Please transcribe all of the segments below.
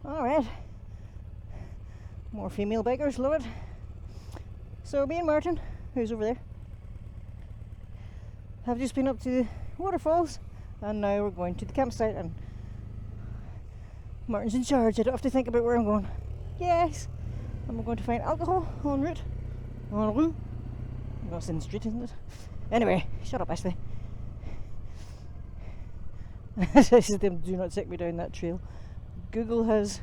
Alright. More female bikers, love it. So me and Martin, who's over there, have just been up to the waterfalls, and now we're going to the campsite, and Martin's in charge. I don't have to think about where I'm going. Yes! And we're going to find alcohol en route. En route. That's in the street, isn't it? Anyway, shut up, Ashley. I said to them, do not take me down that trail. Google has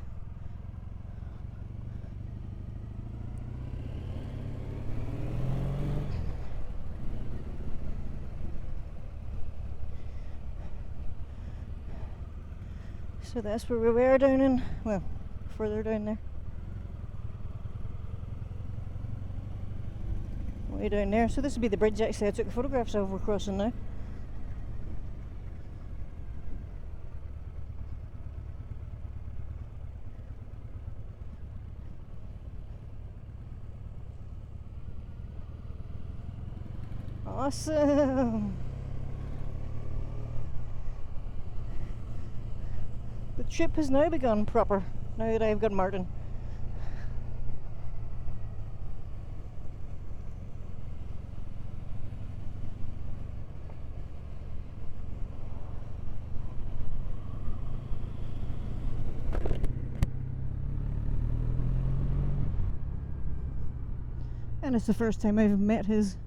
so that's where we were down in, well, further down there. Way down there. So this would be the bridge actually I took photographs of we're crossing now. Awesome! The trip has now begun proper, now that I've got Martin. And it's the first time I've met his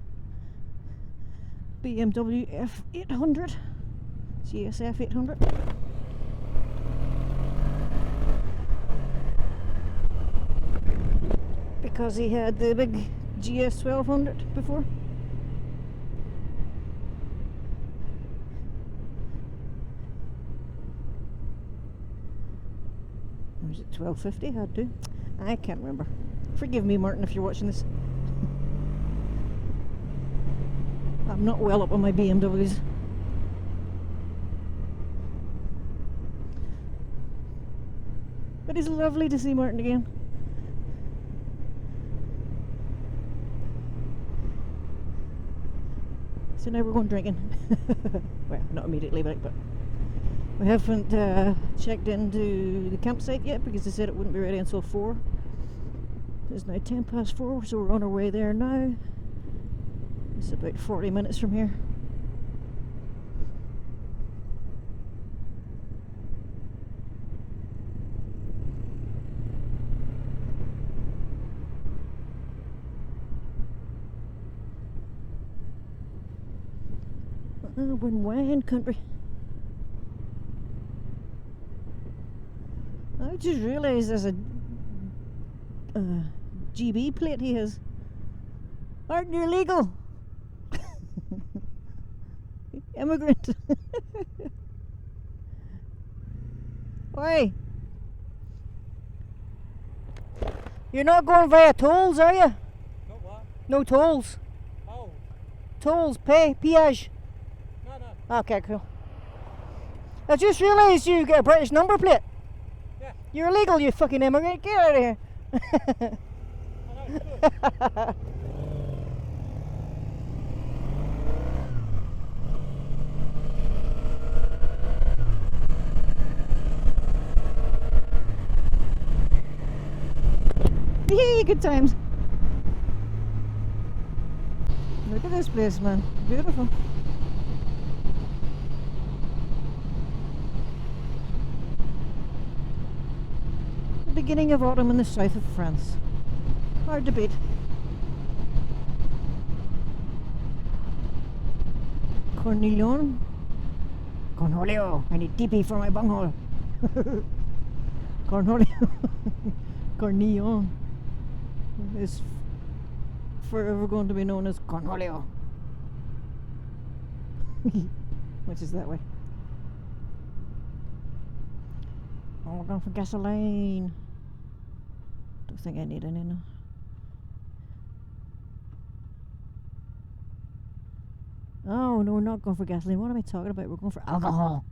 BMW F800, GSF 800. Because he had the big GS 1200 before. Or was it 1250 had to? I can't remember. Forgive me, Martin, if you're watching this. I'm not well up on my BMWs. But it's lovely to see Martin again. So now we're going drinking. Well, not immediately, but we haven't checked into the campsite yet because they said it wouldn't be ready until 4. It's now 4:10, so we're on our way there now. It's about 40 minutes from here. We're in wine country. I just realised there's a GB plate he has. Aren't you illegal? Immigrant. Why? You're not going via tolls, are you? No what? No tolls. Oh. Tolls, peage. No. Okay, cool. I just realised you got a British number plate. Yeah. You're illegal, you fucking immigrant. Get out of here. I know, it's good. Yay, good times. Look at this place, man. Beautiful. The beginning of autumn in the south of France. Hard to beat. Cornillon. Cornholio. I need TP for my bunghole. Cornholio. Cornillon is forever going to be known as Cornholio. Which is that way. Oh, we're going for gasoline. Don't think I need any now. Oh no, we're not going for gasoline. What am I talking about? We're going for alcohol.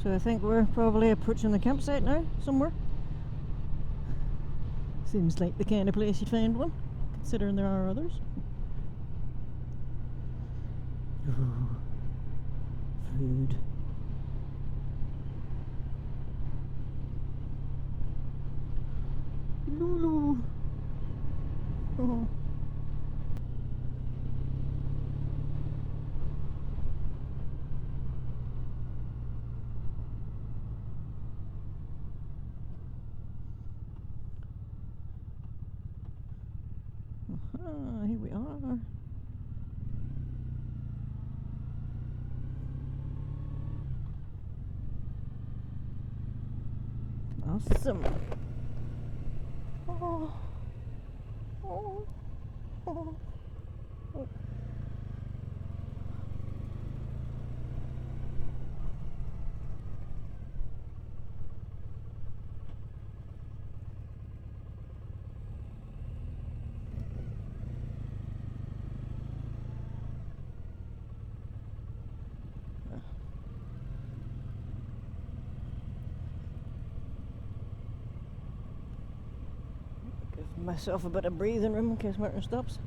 So I think we're probably approaching the campsite now, somewhere. Seems like the kind of place you'd find one, considering there are others. Ooh, food. Lulu. Oh. Here we are. Awesome. Oh. Oh. Oh. Oh. Give myself a bit of breathing room in case Martin stops.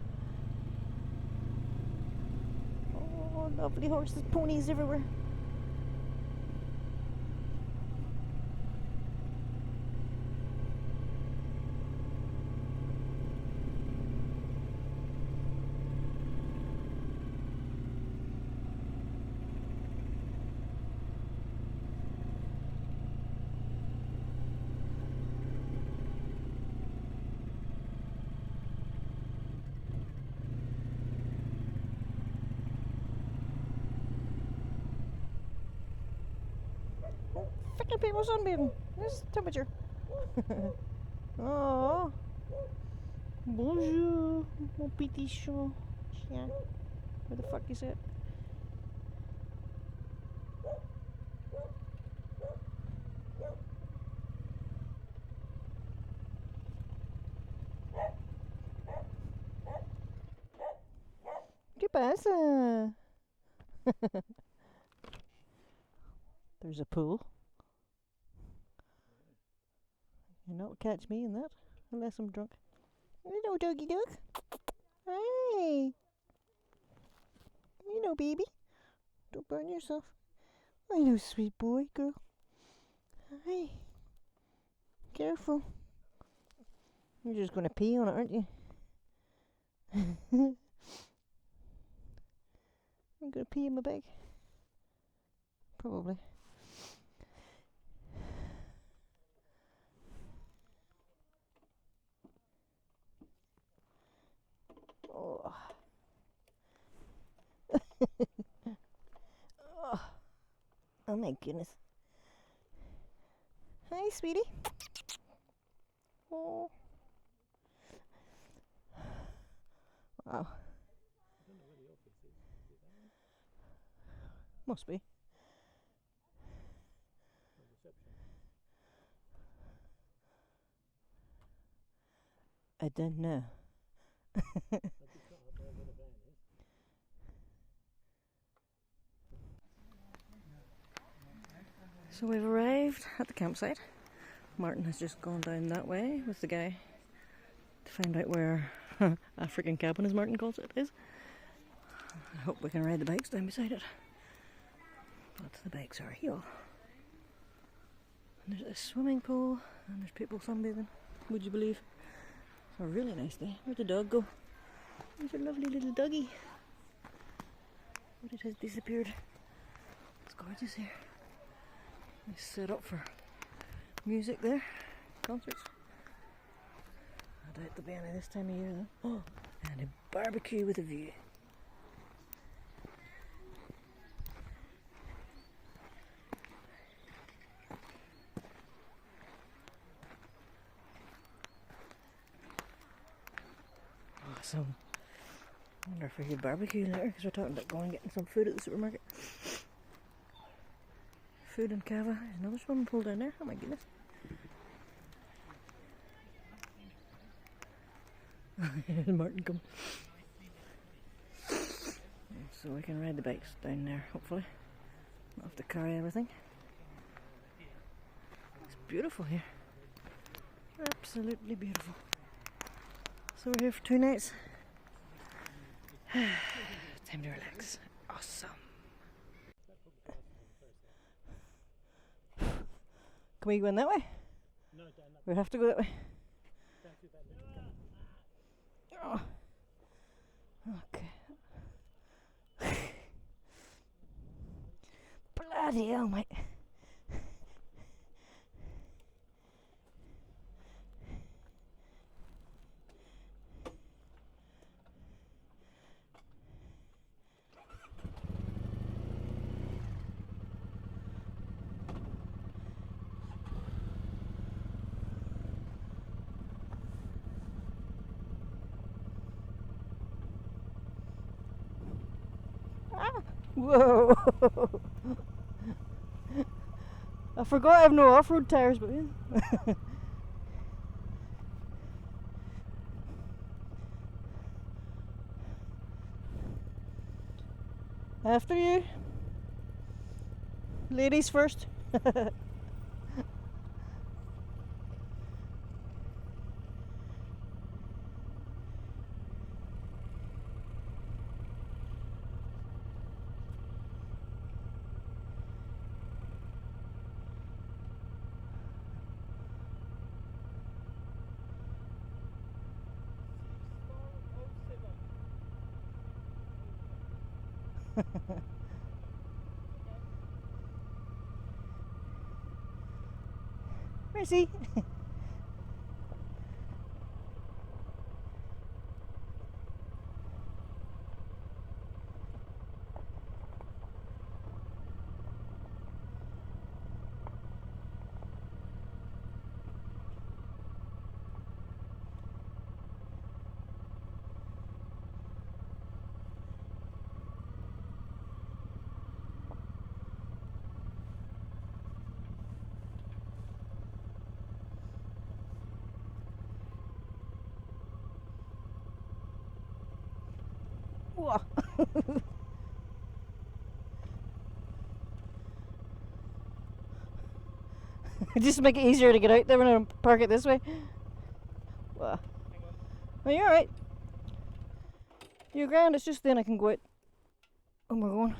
Oh, lovely horses, ponies everywhere. Freaking people sunbathing. This temperature. Oh. Bonjour, mon petit chien. Where the fuck is it? ¿Qué pasa? There's a pool. You'll not catch me in that, unless I'm drunk. Hello, doggy dog. Hi. You know, baby. Don't burn yourself. I know, sweet boy, girl. Hi. Careful. You're just going to pee on it, aren't you? I'm going to pee in my bag. Probably. Oh. Oh my goodness. Hi, sweetie. Oh. Wow. Must be. I don't know. So we've arrived at the campsite. Martin has just gone down that way with the guy to find out where African cabin, as Martin calls it, is. I hope we can ride the bikes down beside it. But the bikes are here. And there's a swimming pool and there's people sunbathing. Would you believe? It's a really nice day. Where'd the dog go? There's a lovely little doggy. But it has disappeared. It's gorgeous here. It's set up for music there. Concerts. I doubt there'll be any this time of year though. Oh, and a barbecue with a view. Awesome. I wonder if we could barbecue later because we're talking about going and getting some food at the supermarket. Food and cava. There's another swimming pool down there. Oh my goodness. Martin come. So we can ride the bikes down there, hopefully. Not have to carry everything. beautiful here. Absolutely beautiful. So we're here for 2 nights. Time to relax. Awesome. Can we go in that way? No, down that. We have to go that way. Down through that. Oh. Okay. Bloody hell, mate. Whoa! I forgot I have no off-road tires, but yeah. After you. Ladies first. Mercy. Whoa. Just to make it easier to get out there when I park it this way. Whoa. Oh, you're alright. You're grand, it's just then I can go out. Oh, we're going.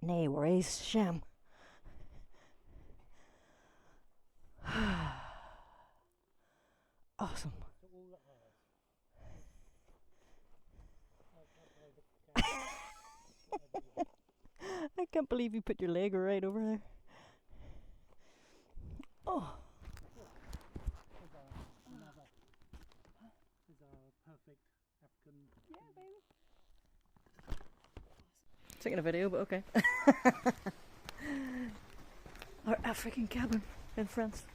Nay worries, sham. Awesome. I can't believe you put your leg right over there. Oh. Is a perfect African. Yeah, baby. Taking a video, but okay. Our African cabin in France.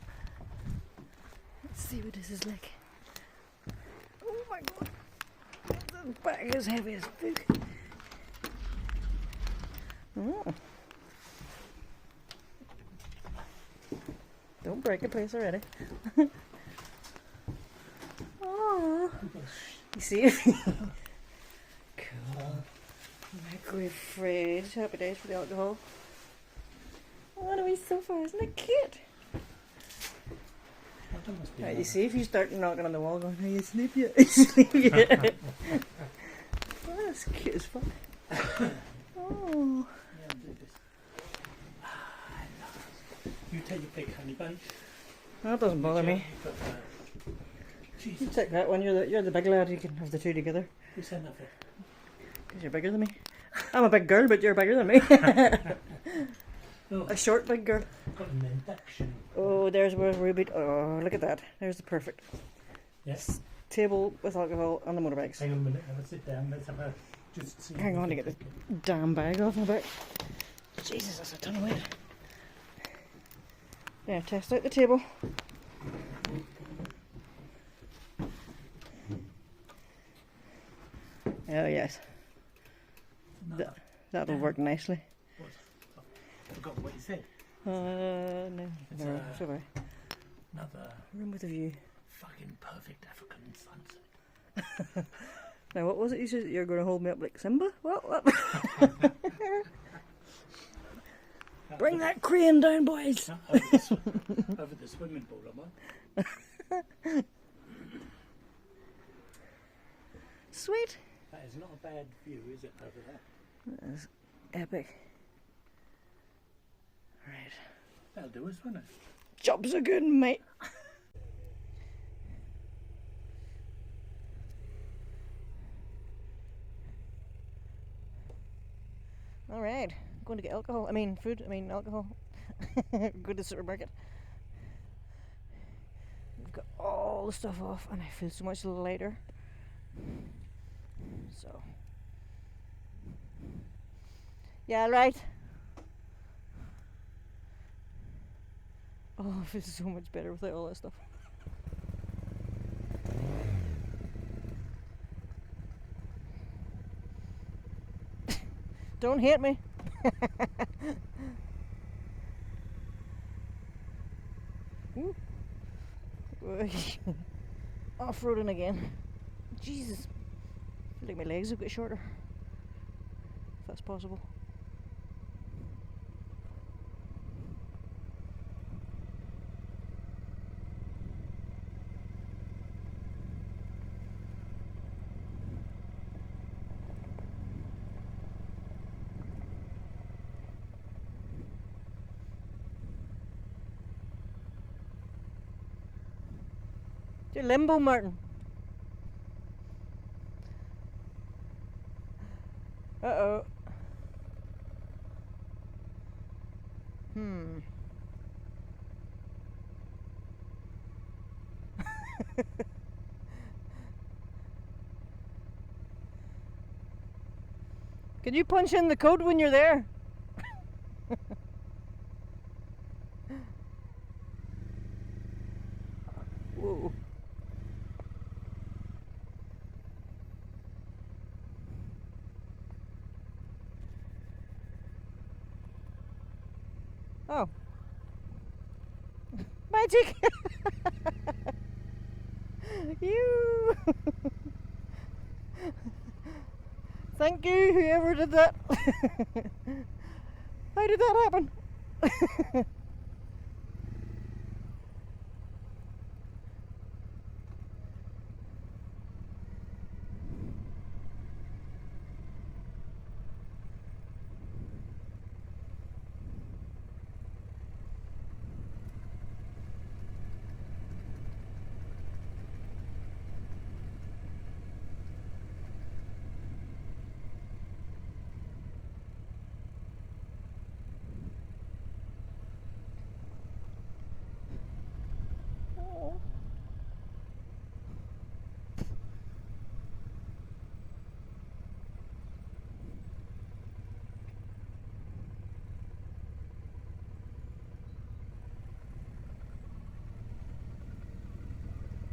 Let's see what this is like. Oh my god. The bag is heavy as fuck. Oh. Don't break a place already. Oh. You see it? Cool. Microwave fridge. Happy days for the alcohol. What a wee sofa, isn't it cute? Right, you see if you start knocking on the wall going, are you asleep yet? Are you asleep yet? Oh, that's cute as fuck. Oh. You take your big honey bake. That doesn't bother me. Jesus. You take that one, you're the big lad, you can have the two together. Who's saying that for? Because you're bigger than me. I'm a big girl, but you're bigger than me. Oh, A short big girl. got an induction. Oh, there's where Ruby. Oh, look at that. There's the perfect Yes. table with alcohol and the motorbikes. Hang on a minute. Have a sit down. Let's have a just see. Hang on to get the damn bag off my back. Jesus, that's a ton of weight. Yeah, test out the table. Oh yes, that'll work nicely. I forgot what you said. No, It's never. Sorry. Another Room with a view. fucking perfect African sunset. Now, what was it you said? You're going to hold me up like Simba? What? Bring that crane down, boys. Over the swimming pool, am I? Sweet. That is not a bad view, is it, over there? That is epic. Right. That'll do us, won't it? Jobs are good, mate. Alright, going to get alcohol. Alcohol. Go to the supermarket. We've got all the stuff off and I feel so much lighter. So. Yeah, right. Oh, I feel so much better without all that stuff. Don't hit me. Off-roading again. Jesus. I feel like my legs have got shorter. If that's possible. You're limbo, Martin. Uh-oh. Can you punch in the code when you're there? Whoa. Oh. Magic! You! Thank you, whoever did that. How did that happen?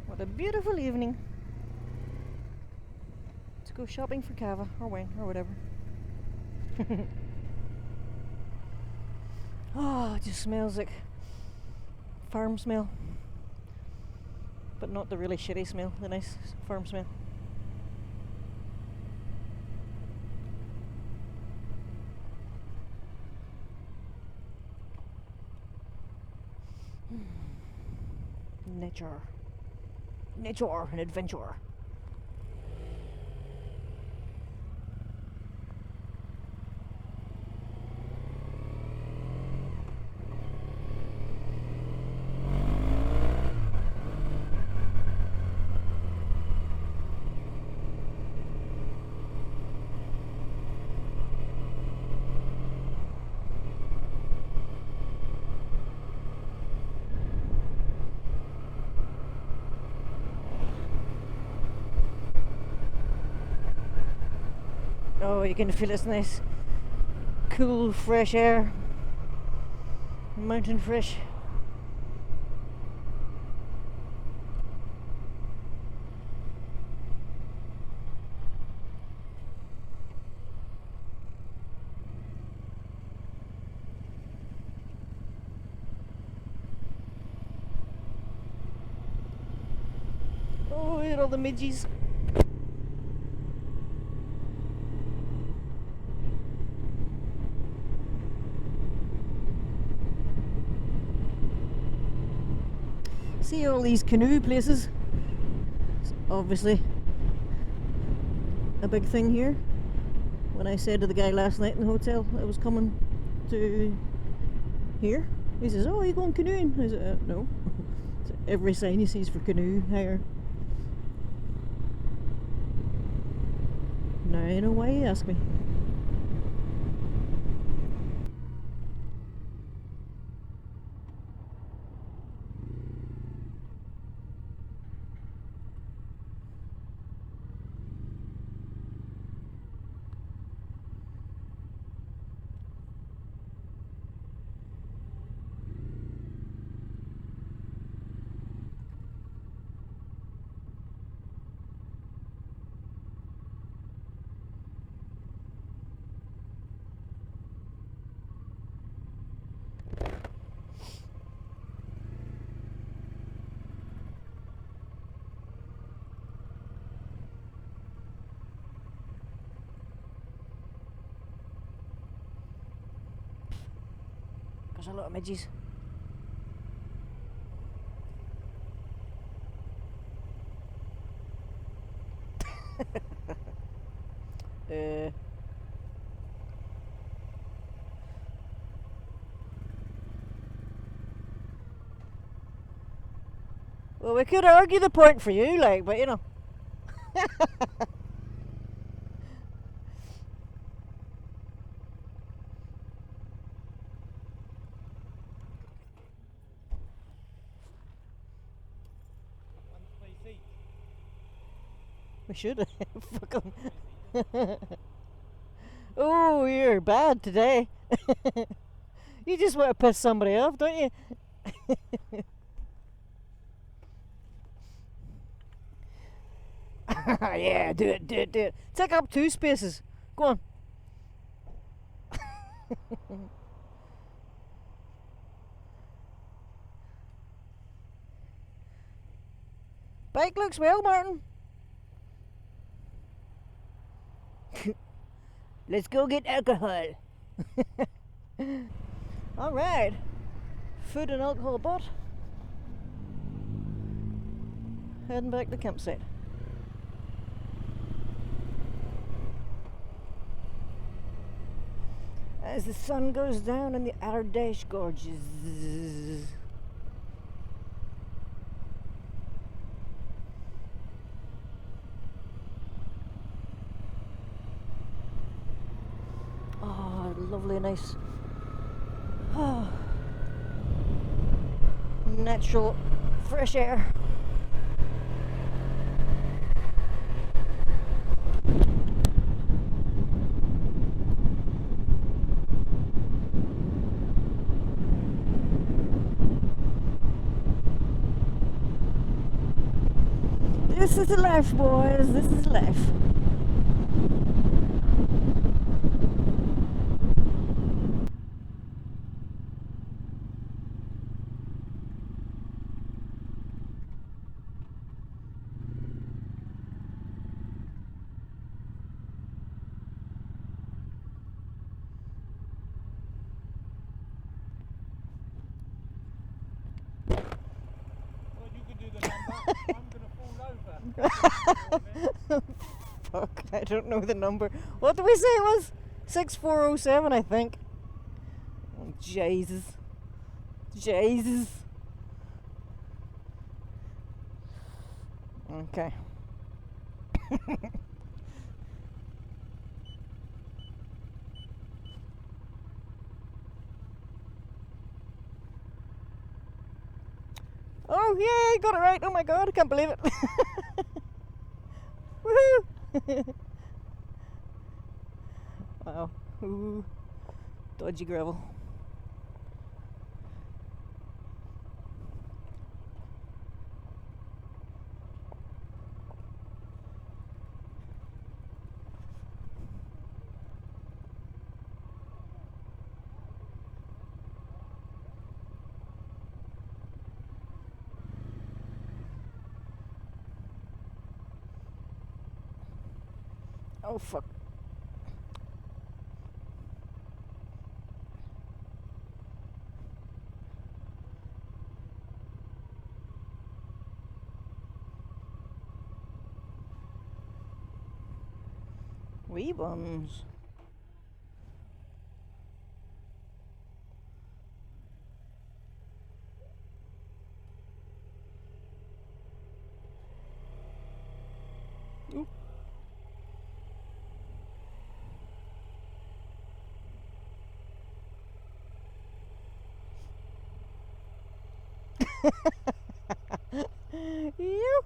What a beautiful evening to go shopping for Cava or wine or whatever. Oh, it just smells like farm smell, but not the really shitty smell, the nice farm smell. Nature and adventure. Oh, you can feel this nice, cool, fresh air. Mountain fresh. Oh, look at all the midges. See all these canoe places. It's obviously a big thing here. When I said to the guy last night in the hotel I was coming to here, he says, "Oh, are you going canoeing?" I said, "No." So every sign he sees for canoe hire. Now I know why you ask me. There's a lot of midges. Well, we could argue the point for you, like, but you know. We should. Fuck 'em. Oh, you're bad today. You just want to piss somebody off, don't you? Yeah, do it, do it, do it. Take up 2 spaces. Go on. Bike looks well, Martin. Let's go get alcohol. Alright. Food and alcohol bought. Heading back to the campsite. As the sun goes down in the Ardeche Gorges. Oh, lovely, nice. Oh, natural fresh air. This is life, boys. This is life. Fuck, I don't know the number. What did we say it was? 6407, I think. Oh, Jesus. Jesus. Okay. Oh, yay, got it right. Oh my god, I can't believe it. Woohoo! Wow. Ooh. Dodgy gravel. Oh fuck. Wee ones. Ooh. You.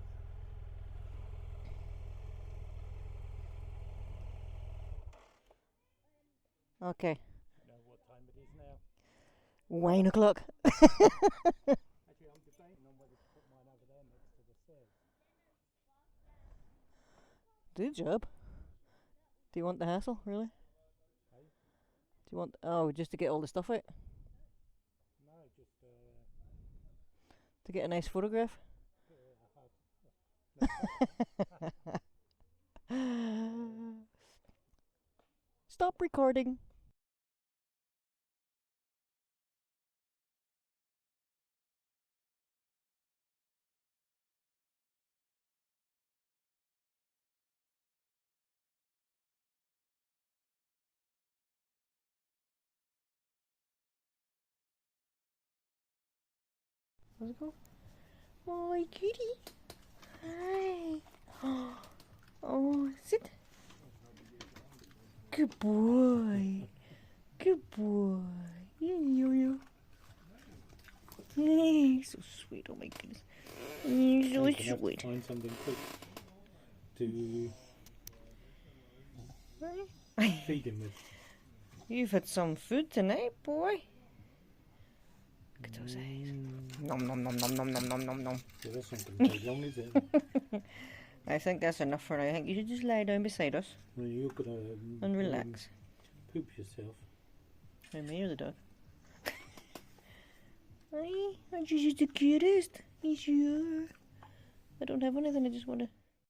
Okay. You know what time it is now? 1 o'clock. Actually, I'm debating on whether to put mine over there next to the stairs. Do job. Do you want the hassle, really? Hey? Do you want? Oh, just to get all the stuff out, No, just to get a nice photograph. Stop recording. Where's it go? Oh, kitty. Hi. Oh, sit. Good boy. Good boy. You. Hey, so sweet. Oh my goodness. So sweet. Find something quick to feed him with. You've had some food tonight, boy. Look at those eyes. Nom nom nom nom nom nom nom nom nom. Yeah, that's not going to take long, is it? I think that's enough for now. I think you should just lie down beside us Well, you're going to and relax. poop yourself. Hey, me or the dog? Hi, aren't you just the cutest? Yes, you are. I don't have anything, I just want to